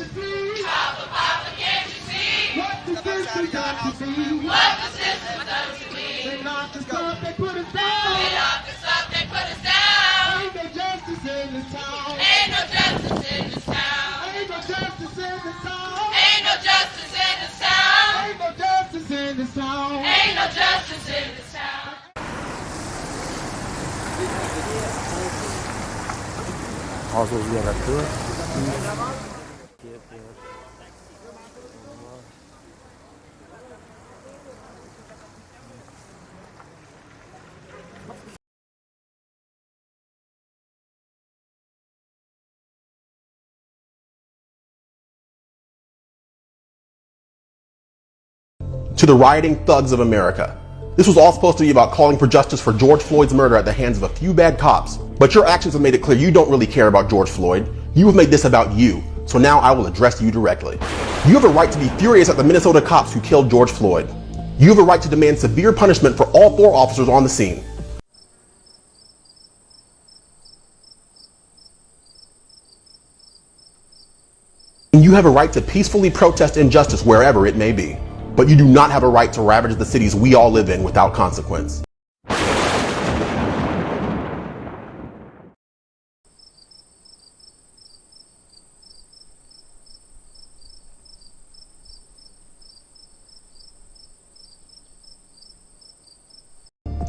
you see? Papa, Papa, can't you see? What the system done to me? What the system done to me? They knocked us up, they put us down. They knocked us up, they put us down. Ain't no justice in this town. Ain't no justice in this town. Ain't no justice in this town. Ain't no justice in this town. Ain't no justice in this town. Ain't no justice in this town. Also wieder dafür. To the rioting thugs of America. This was all supposed to be about calling for justice for George Floyd's murder at the hands of a few bad cops. But your actions have made it clear you don't really care about George Floyd. You have made this about you. So now I will address you directly. You have a right to be furious at the Minnesota cops who killed George Floyd. You have a right to demand severe punishment for all 4 officers on the scene. And you have a right to peacefully protest injustice wherever it may be. But you do not have a right to ravage the cities we all live in without consequence.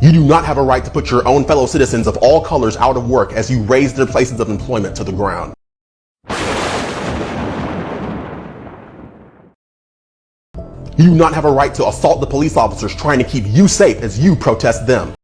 You do not have a right to put your own fellow citizens of all colors out of work as you raise their places of employment to the ground. You do not have a right to assault the police officers trying to keep you safe as you protest them.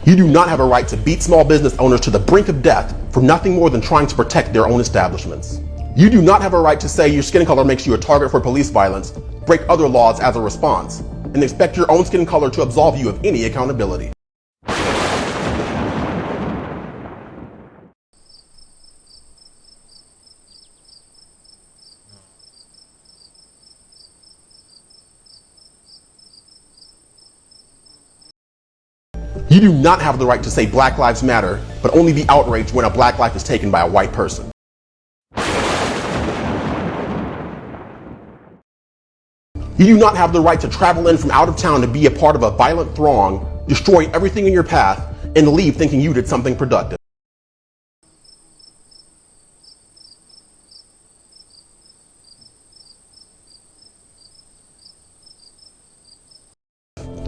You do not have a right to beat small business owners to the brink of death for nothing more than trying to protect their own establishments. You do not have a right to say your skin color makes you a target for police violence, break other laws as a response, and expect your own skin color to absolve you of any accountability. You do not have the right to say Black Lives Matter, but only be outraged when a black life is taken by a white person. You do not have the right to travel in from out of town to be a part of a violent throng, destroy everything in your path, and leave thinking you did something productive.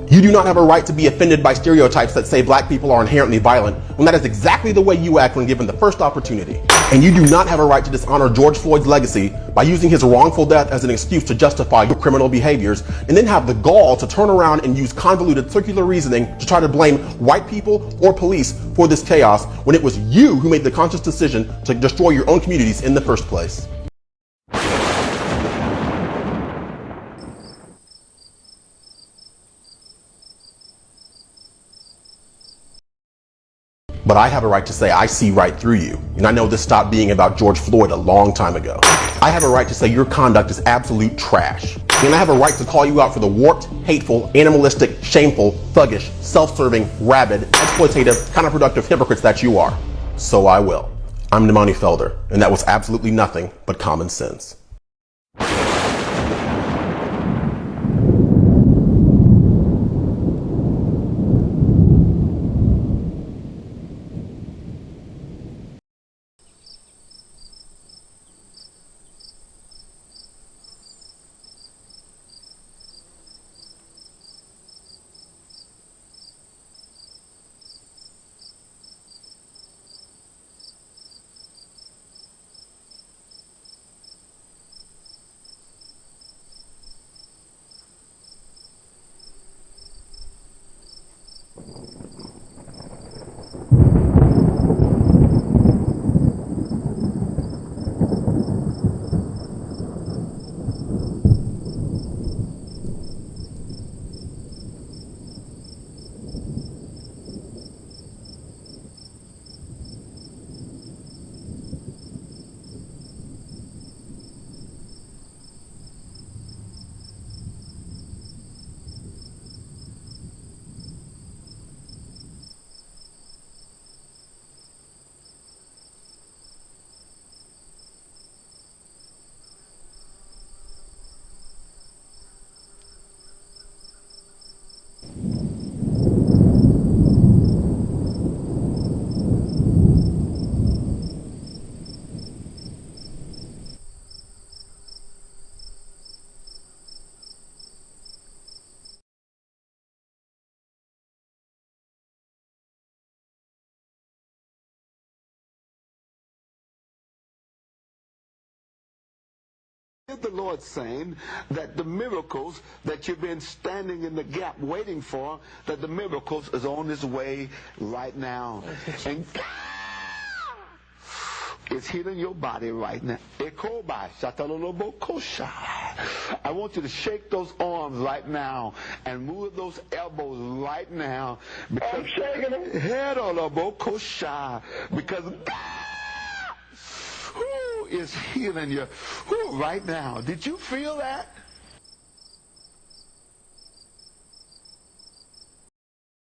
You do not have a right to be offended by stereotypes that say black people are inherently violent, when that is exactly the way you act when given the first opportunity. And you do not have a right to dishonor George Floyd's legacy by using his wrongful death as an excuse to justify your criminal behaviors, and then have the gall to turn around and use convoluted circular reasoning to try to blame white people or police for this chaos when it was you who made the conscious decision to destroy your own communities in the first place. But I have a right to say I see right through you, and I know this stopped being about George Floyd a long time ago. I have a right to say your conduct is absolute trash, and I have a right to call you out for the warped, hateful, animalistic, shameful, thuggish, self-serving, rabid, exploitative, counterproductive hypocrites that you are. So I will. I'm Nemani Felder, and that was absolutely nothing but common sense. heard the Lord saying that the miracles that you've been standing in the gap waiting for, that the miracles is on its way right now. And it's healing your body right now. I want you to shake those arms right now and move those elbows right now. Because I'm shaking them. Because who is healing you right now? Did you feel that?